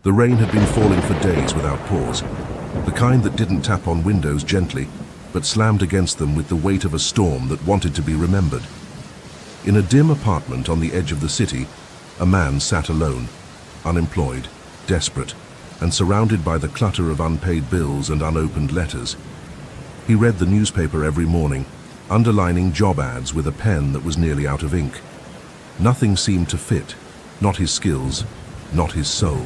The rain had been falling for days without pause, the kind that didn't tap on windows gently, but slammed against them with the weight of a storm that wanted to be remembered. In a dim apartment on the edge of the city, a man sat alone, unemployed, desperate, and surrounded by the clutter of unpaid bills and unopened letters. He read the newspaper every morning, underlining job ads with a pen that was nearly out of ink. Nothing seemed to fit, not his skills, not his soul.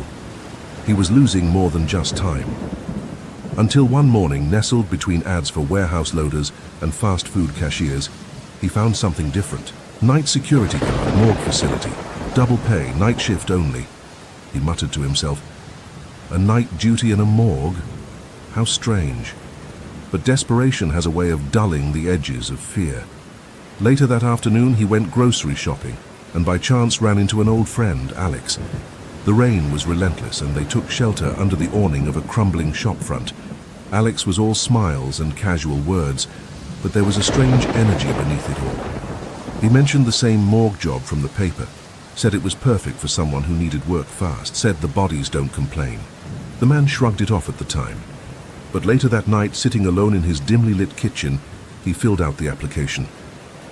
He was losing more than just time. Until one morning, nestled between ads for warehouse loaders and fast food cashiers, he found something different. Night security guard, morgue facility, double pay, night shift only. He muttered to himself, a night duty in a morgue? How strange. But desperation has a way of dulling the edges of fear. Later that afternoon, he went grocery shopping and by chance ran into an old friend, Alex. The rain was relentless and they took shelter under the awning of a crumbling shopfront. Alex was all smiles and casual words, but there was a strange energy beneath it all. He mentioned the same morgue job from the paper, said it was perfect for someone who needed work fast, said the bodies don't complain. The man shrugged it off at the time, but later that night, sitting alone in his dimly lit kitchen, he filled out the application.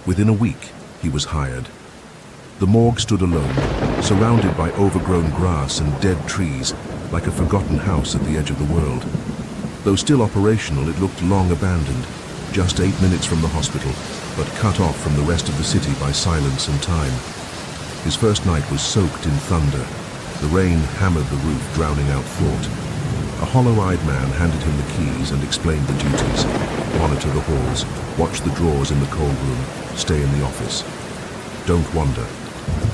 Within a week, he was hired. The morgue stood alone, surrounded by overgrown grass and dead trees, like a forgotten house at the edge of the world. Though still operational, it looked long abandoned, just 8 minutes from the hospital, but cut off from the rest of the city by silence and time. His first night was soaked in thunder. The rain hammered the roof, drowning out thought. A hollow-eyed man handed him the keys and explained the duties. Monitor the halls, watch the drawers in the cold room, stay in the office. Don't wander.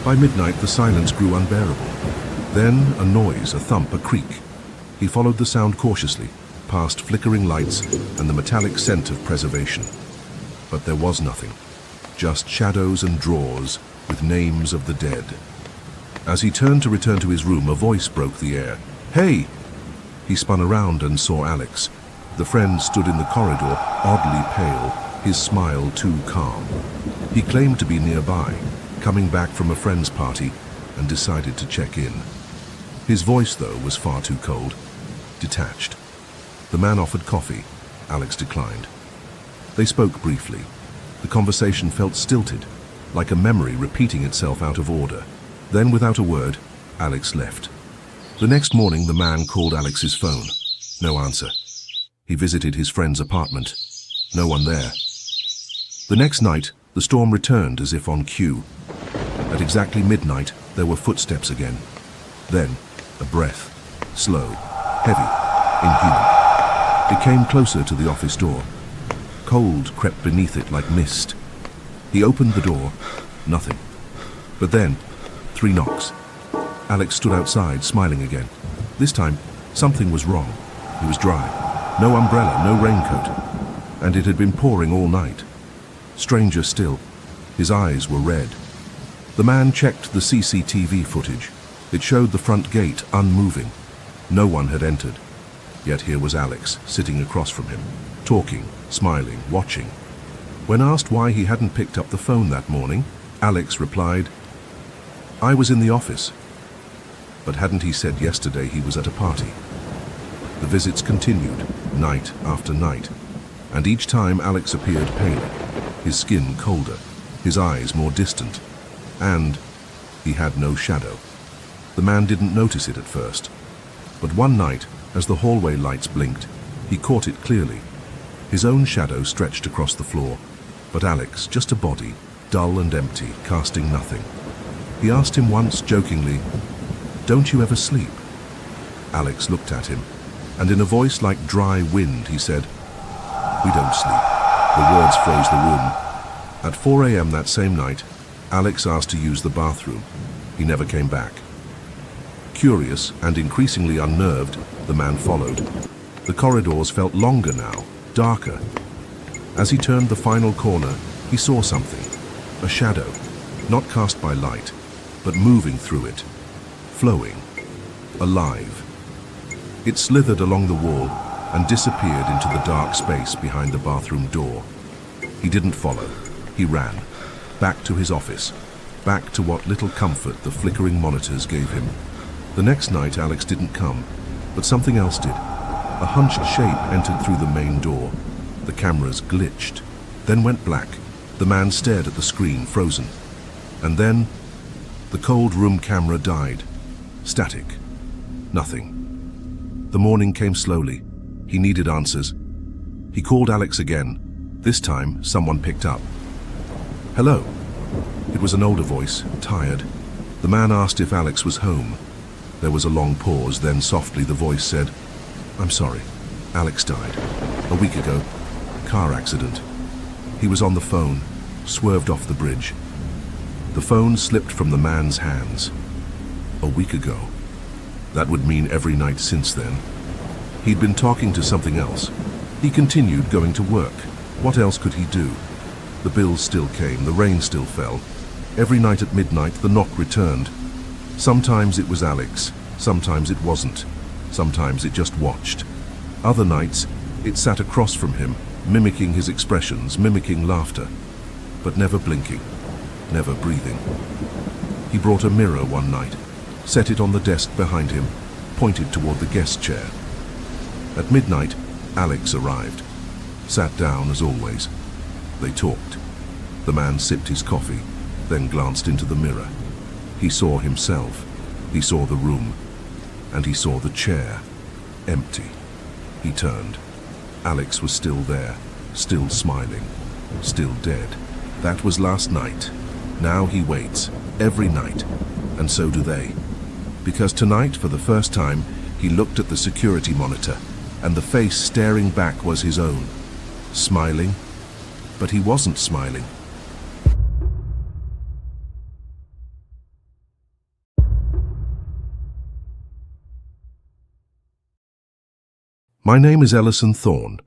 By midnight, the silence grew unbearable. Then a noise, a thump, a creak. He followed the sound cautiously, past flickering lights and the metallic scent of preservation. But there was nothing, just shadows and drawers with names of the dead. As he turned to return to his room, a voice broke the air. "Hey!" He spun around and saw Alex. The friend stood in the corridor, oddly pale, his smile too calm. He claimed to be nearby, coming back from a friend's party, and decided to check in. His voice, though, was far too cold, detached. The man offered coffee. Alex declined. They spoke briefly. The conversation felt stilted, like a memory repeating itself out of order. Then, without a word, Alex left. The next morning, the man called Alex's phone. No answer. He visited his friend's apartment. No one there. The next night, the storm returned as if on cue. At exactly midnight, there were footsteps again. Then, a breath. Slow, heavy, inhuman. It came closer to the office door. Cold crept beneath it like mist. He opened the door. Nothing. But then, 3 knocks. Alex stood outside, smiling again. This time, something was wrong. He was dry. No umbrella, no raincoat. And it had been pouring all night. Stranger still, his eyes were red. The man checked the CCTV footage. It showed the front gate unmoving. No one had entered. Yet here was Alex, sitting across from him, talking, smiling, watching. When asked why he hadn't picked up the phone that morning, Alex replied, "I was in the office." But hadn't he said yesterday he was at a party? The visits continued, night after night, and each time Alex appeared paler, his skin colder, his eyes more distant, and he had no shadow. The man didn't notice it at first, but one night, as the hallway lights blinked, he caught it clearly. His own shadow stretched across the floor, but Alex, just a body, dull and empty, casting nothing. He asked him once jokingly, "Don't you ever sleep?" Alex looked at him, and in a voice like dry wind, he said, "We don't sleep." The words froze the room. At 4 a.m. that same night, Alex asked to use the bathroom. He never came back. Curious and increasingly unnerved, the man followed. The corridors felt longer now, darker. As he turned the final corner, he saw something. A shadow, not cast by light, but moving through it. Flowing. Alive. It slithered along the wall and disappeared into the dark space behind the bathroom door. He didn't follow. He ran. Back to his office. Back to what little comfort the flickering monitors gave him. The next night, Alex didn't come, but something else did. A hunched shape entered through the main door. The cameras glitched, then went black. The man stared at the screen, frozen. And then, the cold room camera died. Static. Nothing. The morning came slowly. He needed answers. He called Alex again. This time, someone picked up. "Hello." It was an older voice, tired. The man asked if Alex was home. There was a long pause, then softly the voice said, "I'm sorry. Alex died. A week ago. Car accident." He was on the phone, swerved off the bridge. The phone slipped from the man's hands. A week ago. That would mean every night since then. He'd been talking to something else. He continued going to work. What else could he do? The bills still came, the rain still fell. Every night at midnight, the knock returned. Sometimes it was Alex, sometimes it wasn't. Sometimes it just watched. Other nights, it sat across from him, mimicking his expressions, mimicking laughter, but never blinking, never breathing. He brought a mirror one night, set it on the desk behind him, pointed toward the guest chair. At midnight, Alex arrived, sat down as always. They talked. The man sipped his coffee, then glanced into the mirror. He saw himself, he saw the room, and he saw the chair, empty. He turned. Alex was still there, still smiling, still dead. That was last night. Now he waits, every night, and so do they. Because tonight, for the first time, he looked at the security monitor, and the face staring back was his own. Smiling, but he wasn't smiling. My name is Ellison Thorne.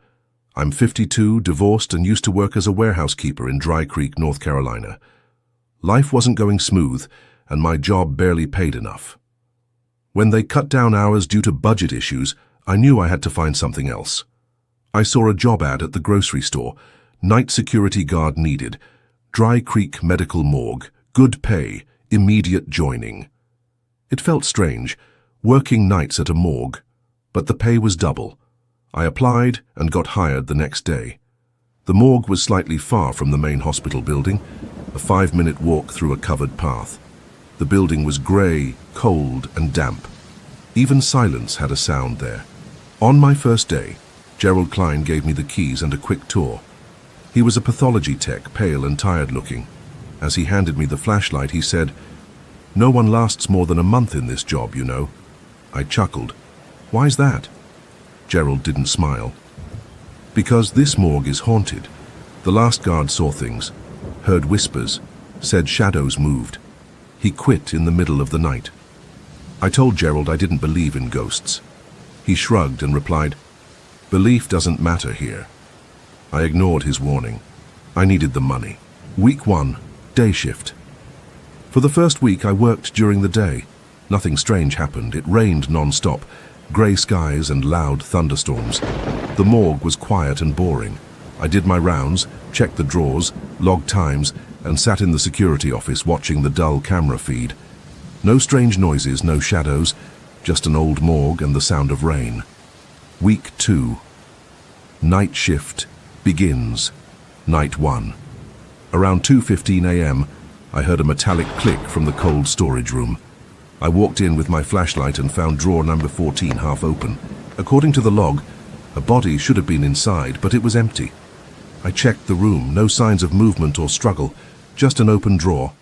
I'm 52, divorced, and used to work as a warehouse keeper in Dry Creek, North Carolina. Life wasn't going smooth, and my job barely paid enough. When they cut down hours due to budget issues, I knew I had to find something else. I saw a job ad at the grocery store, night security guard needed, Dry Creek Medical Morgue, good pay, immediate joining. It felt strange, working nights at a morgue, but the pay was double. I applied and got hired the next day. The morgue was slightly far from the main hospital building, a 5-minute walk through a covered path. The building was grey, cold, and damp. Even silence had a sound there. On my first day, Gerald Klein gave me the keys and a quick tour. He was a pathology tech, pale and tired-looking. As he handed me the flashlight, he said, "No one lasts more than a month in this job, you know." I chuckled. "Why's that?" Gerald didn't smile. "Because this morgue is haunted. The last guard saw things, heard whispers, said shadows moved. He quit in the middle of the night." I told Gerald I didn't believe in ghosts. He shrugged and replied, "Belief doesn't matter here." I ignored his warning. I needed the money. Week 1, day shift. For the first week I worked during the day. Nothing strange happened. It rained non-stop, grey skies and loud thunderstorms. The morgue was quiet and boring. I did my rounds, checked the drawers, logged times, and sat in the security office watching the dull camera feed. No strange noises, no shadows, just an old morgue and the sound of rain. Week 2. Night shift begins. Night 1. Around 2:15 a.m., I heard a metallic click from the cold storage room. I walked in with my flashlight and found drawer number 14 half open. According to the log, a body should have been inside, but it was empty. I checked the room, no signs of movement or struggle, just an open drawer.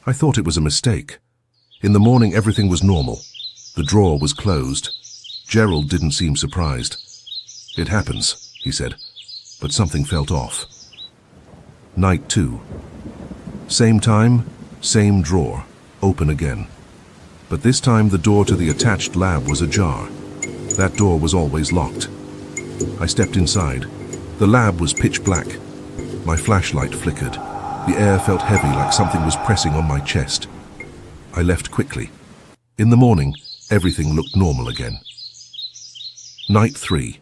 I thought it was a mistake. In the morning, everything was normal. The drawer was closed. Gerald didn't seem surprised. "It happens," he said, but something felt off. Night 2. Same time, same drawer, open again. But this time the door to the attached lab was ajar. That door was always locked. I stepped inside. The lab was pitch black. My flashlight flickered. The air felt heavy, like something was pressing on my chest. I left quickly. In the morning, everything looked normal again. Night 3.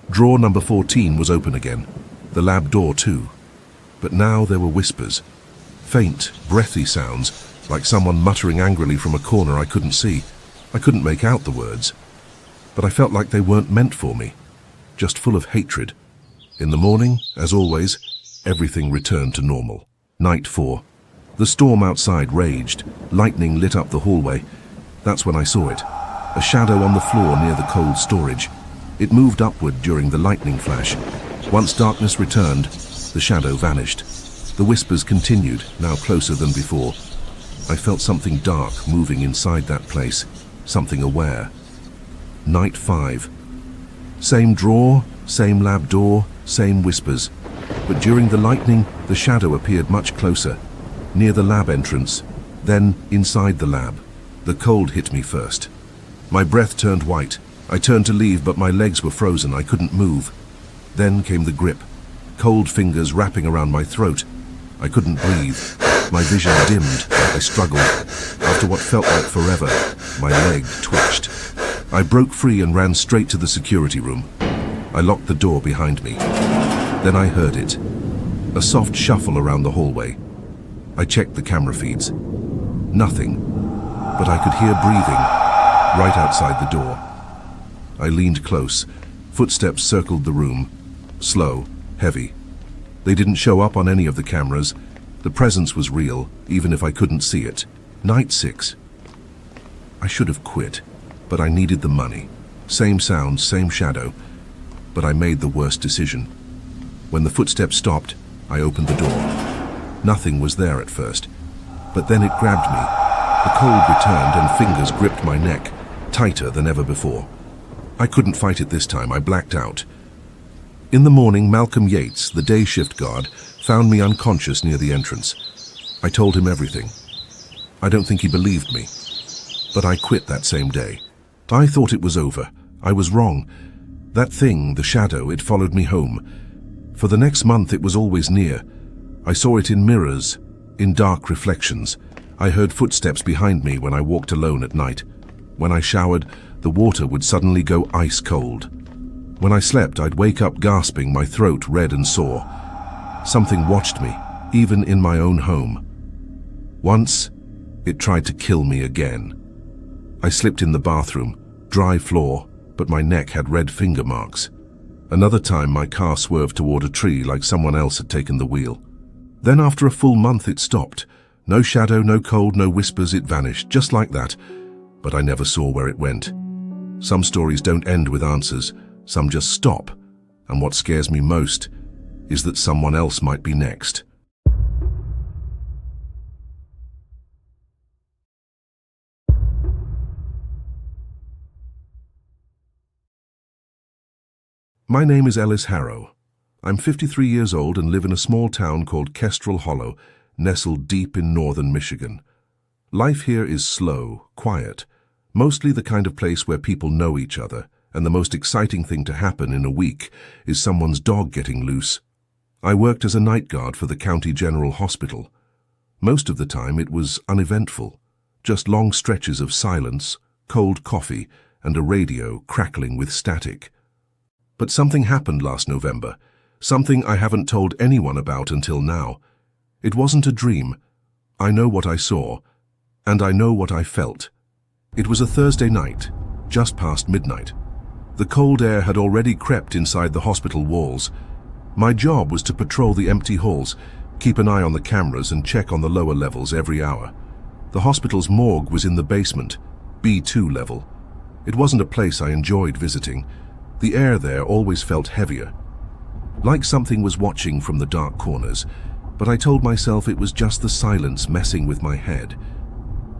Drawer number 14 was open again. The lab door too. But now there were whispers. Faint, breathy sounds, like someone muttering angrily from a corner I couldn't see. I couldn't make out the words, but I felt like they weren't meant for me, just full of hatred. In the morning, as always, everything returned to normal. Night 4. The storm outside raged. Lightning lit up the hallway. That's when I saw it. A shadow on the floor near the cold storage. It moved upward during the lightning flash. Once darkness returned, the shadow vanished. The whispers continued, now closer than before. I felt something dark moving inside that place, something aware. Night 5. Same drawer, same lab door, same whispers. But during the lightning, the shadow appeared much closer, near the lab entrance, then inside the lab. The cold hit me first. My breath turned white. I turned to leave, but my legs were frozen. I couldn't move. Then came the grip, cold fingers wrapping around my throat. I couldn't breathe. My vision dimmed. I struggled. After what felt like forever, my leg twitched. I broke free and ran straight to the security room. I locked the door behind me. Then I heard it. A soft shuffle around the hallway. I checked the camera feeds. Nothing. But I could hear breathing right outside the door. I leaned close. Footsteps circled the room. Slow, heavy. They didn't show up on any of the cameras. The presence was real, even if I couldn't see it. Night 6. I should have quit, but I needed the money. Same sound, same shadow. But I made the worst decision. When the footsteps stopped, I opened the door. Nothing was there at first, but then it grabbed me. The cold returned and fingers gripped my neck, tighter than ever before. I couldn't fight it this time. I blacked out. In the morning, Malcolm Yates, the day shift guard, found me unconscious near the entrance. I told him everything. I don't think he believed me, but I quit that same day. I thought it was over. I was wrong. That thing, the shadow, it followed me home. For the next month, it was always near. I saw it in mirrors, in dark reflections. I heard footsteps behind me when I walked alone at night. When I showered, the water would suddenly go ice cold. When I slept, I'd wake up gasping, my throat red and sore. Something watched me, even in my own home. Once, it tried to kill me again. I slipped in the bathroom, dry floor, but my neck had red finger marks. Another time, my car swerved toward a tree like someone else had taken the wheel. Then after a full month, it stopped. No shadow, no cold, no whispers, it vanished, just like that. But I never saw where it went. Some stories don't end with answers, some just stop. And what scares me most is that someone else might be next. My name is Ellis Harrow. I'm 53 years old and live in a small town called Kestrel Hollow, nestled deep in northern Michigan. Life here is slow, quiet, mostly the kind of place where people know each other, and the most exciting thing to happen in a week is someone's dog getting loose. I worked as a night guard for the County General Hospital. Most of the time it was uneventful, just long stretches of silence, cold coffee, and a radio crackling with static. But something happened last November, something I haven't told anyone about until now. It wasn't a dream. I know what I saw, and I know what I felt. It was a Thursday night, just past midnight. The cold air had already crept inside the hospital walls. My job was to patrol the empty halls, keep an eye on the cameras and check on the lower levels every hour. The hospital's morgue was in the basement, B2 level. It wasn't a place I enjoyed visiting. The air there always felt heavier, like something was watching from the dark corners, but I told myself it was just the silence messing with my head.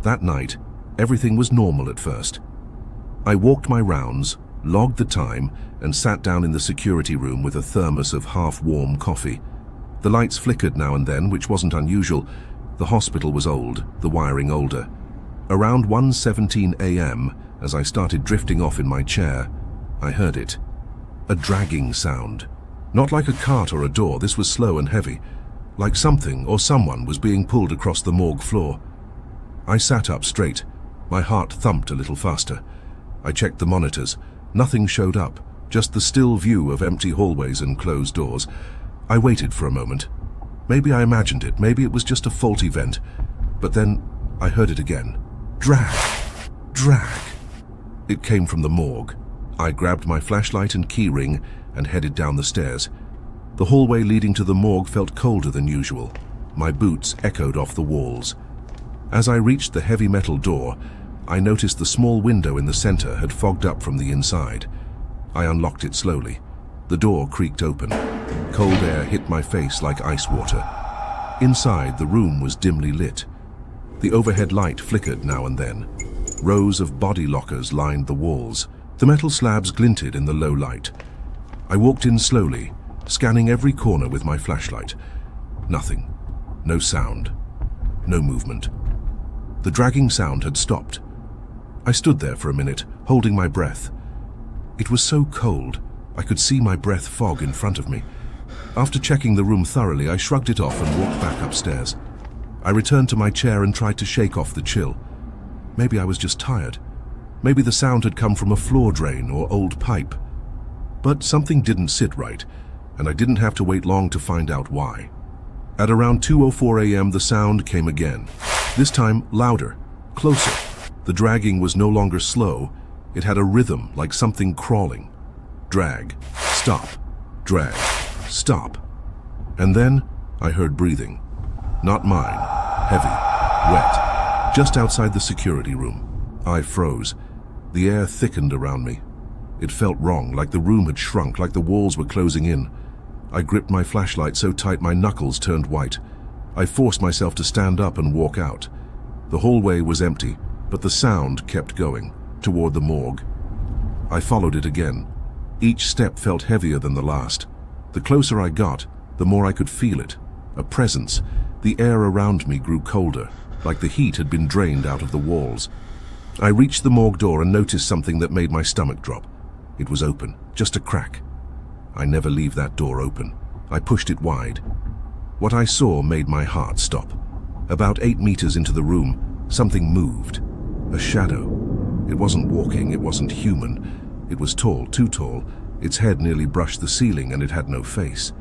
That night, everything was normal at first. I walked my rounds, logged the time, and sat down in the security room with a thermos of half-warm coffee. The lights flickered now and then, which wasn't unusual. The hospital was old, the wiring older. Around 1:17 a.m., as I started drifting off in my chair, I heard it. A dragging sound. Not like a cart or a door, this was slow and heavy. Like something or someone was being pulled across the morgue floor. I sat up straight. My heart thumped a little faster. I checked the monitors. Nothing showed up, just the still view of empty hallways and closed doors. I waited for a moment. Maybe I imagined it, maybe it was just a faulty vent. But then I heard it again. Drag! Drag! It came from the morgue. I grabbed my flashlight and keyring and headed down the stairs. The hallway leading to the morgue felt colder than usual. My boots echoed off the walls. As I reached the heavy metal door, I noticed the small window in the center had fogged up from the inside. I unlocked it slowly. The door creaked open. Cold air hit my face like ice water. Inside, the room was dimly lit. The overhead light flickered now and then. Rows of body lockers lined the walls. The metal slabs glinted in the low light. I walked in slowly, scanning every corner with my flashlight. Nothing. No sound. No movement. The dragging sound had stopped. I stood there for a minute, holding my breath. It was so cold, I could see my breath fog in front of me. After checking the room thoroughly, I shrugged it off and walked back upstairs. I returned to my chair and tried to shake off the chill. Maybe I was just tired. Maybe the sound had come from a floor drain or old pipe. But something didn't sit right, and I didn't have to wait long to find out why. At around 2:04 a.m. the sound came again. This time louder, closer. The dragging was no longer slow. It had a rhythm like something crawling. Drag, stop, drag, stop. And then I heard breathing. Not mine. Heavy, wet. Just outside the security room. I froze. The air thickened around me. It felt wrong, like the room had shrunk, like the walls were closing in. I gripped my flashlight so tight my knuckles turned white. I forced myself to stand up and walk out. The hallway was empty, but the sound kept going, toward the morgue. I followed it again. Each step felt heavier than the last. The closer I got, the more I could feel it. A presence. The air around me grew colder, like the heat had been drained out of the walls. I reached the morgue door and noticed something that made my stomach drop. It was open, just a crack. I never leave that door open. I pushed it wide. What I saw made my heart stop. About 8 meters into the room, something moved. A shadow. It wasn't walking, it wasn't human. It was tall, too tall. Its head nearly brushed the ceiling and it had no face.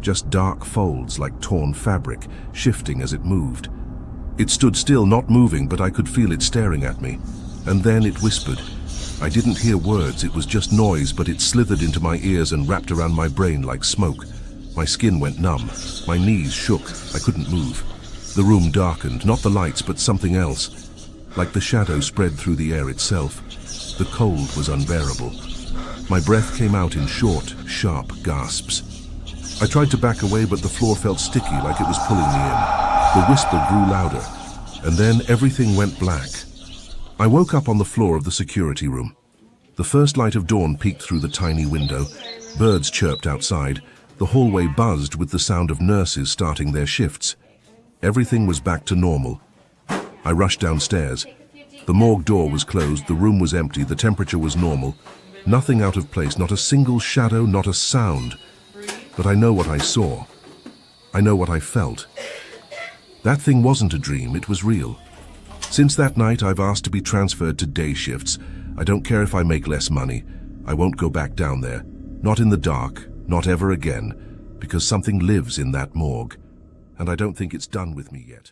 Just dark folds like torn fabric, shifting as it moved. It stood still, not moving, but I could feel it staring at me. And then it whispered. I didn't hear words, it was just noise, but it slithered into my ears and wrapped around my brain like smoke. My skin went numb. My knees shook. I couldn't move. The room darkened, not the lights, but something else. Like the shadow spread through the air itself. The cold was unbearable. My breath came out in short, sharp gasps. I tried to back away, but the floor felt sticky, like it was pulling me in. The whisper grew louder, and then everything went black. I woke up on the floor of the security room. The first light of dawn peeked through the tiny window. Birds chirped outside. The hallway buzzed with the sound of nurses starting their shifts. Everything was back to normal. I rushed downstairs. The morgue door was closed, the room was empty, the temperature was normal. Nothing out of place, not a single shadow, not a sound. But I know what I saw. I know what I felt. That thing wasn't a dream, it was real. Since that night, I've asked to be transferred to day shifts. I don't care if I make less money. I won't go back down there. Not in the dark, not ever again, because something lives in that morgue. And I don't think it's done with me yet.